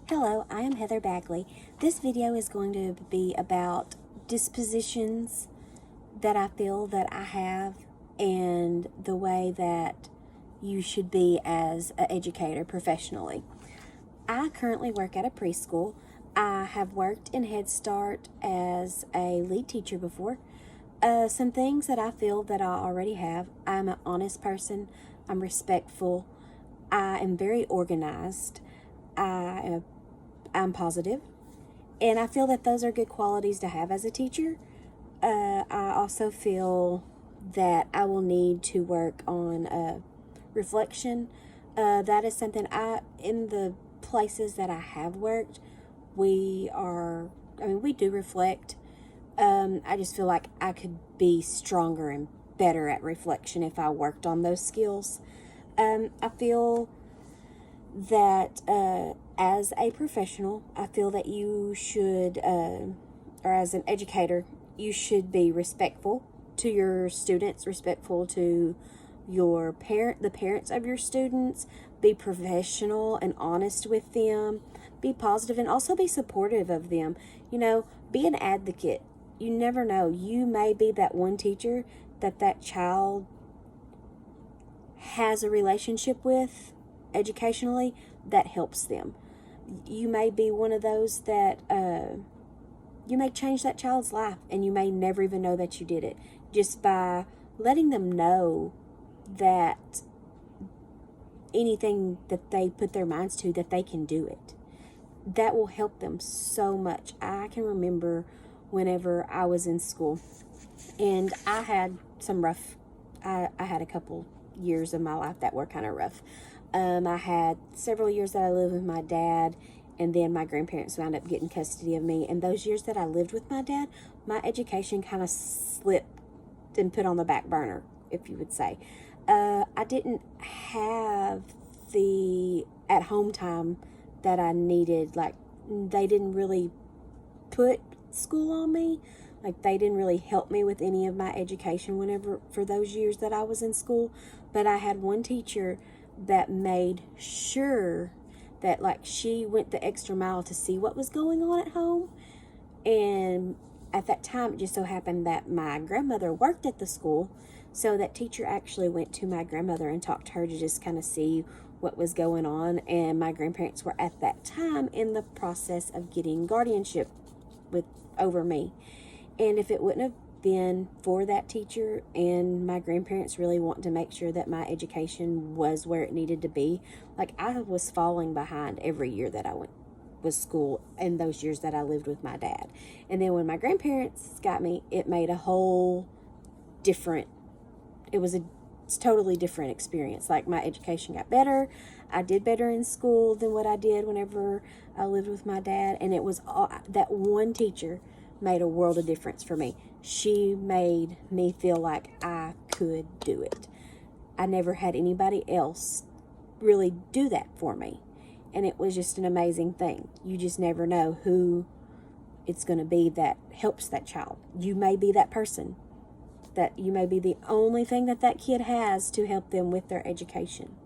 Hello, I am Heather Bagley. This video is going to be about dispositions that I feel that I have and the way that you should be as an educator professionally. I currently work at a preschool. I have worked in Head Start as a lead teacher before. Some things that I feel that I already have: I'm an honest person, I'm respectful, I am very organized, I'm positive, and I feel that those are good qualities to have as a teacher. I also feel that I will need to work on reflection. That is something in the places that I have worked, we do reflect. I just feel like I could be stronger and better at reflection if I worked on those skills. I feel that as a professional, I feel that you should, or as an educator, you should be respectful to your students, respectful to the parents of your students, be professional and honest with them, be positive, and also be supportive of them. Be an advocate. You never know. You may be that one teacher that child has a relationship with educationally that helps them. You may be one of those that you may change that child's life, and you may never even know that you did it, just by letting them know that anything that they put their minds to, that they can do it. That will help them so much. I can remember whenever I was in school, and I had I had a couple years of my life that were kind of rough. I had several years that I lived with my dad, and then my grandparents wound up getting custody of me. And those years that I lived with my dad, my education kind of slipped and put on the back burner, if you would say. I didn't have the at-home time that I needed. Like, they didn't really put school on me. Like, they didn't really help me with any of my education for those years that I was in school. But I had one teacher that made sure that, like, she went the extra mile to see what was going on at home. And at that time, it just so happened that my grandmother worked at the school, so that teacher actually went to my grandmother and talked to her to just kind of see what was going on. And my grandparents were at that time in the process of getting guardianship over me. And if it wouldn't have been for that teacher and my grandparents really wanting to make sure that my education was where it needed to be, like, I was falling behind every year that I was school, in those years that I lived with my dad. And then when my grandparents got me, it made a whole different, it's totally different experience. Like, my education got better. I did better in school than what I did whenever I lived with my dad. And it was that one teacher made a world of difference for me. She made me feel like I could do it. I never had anybody else really do that for me. And it was just an amazing thing. You just never know who it's going to be that helps that child. You may be that person. That you may be the only thing that kid has to help them with their education.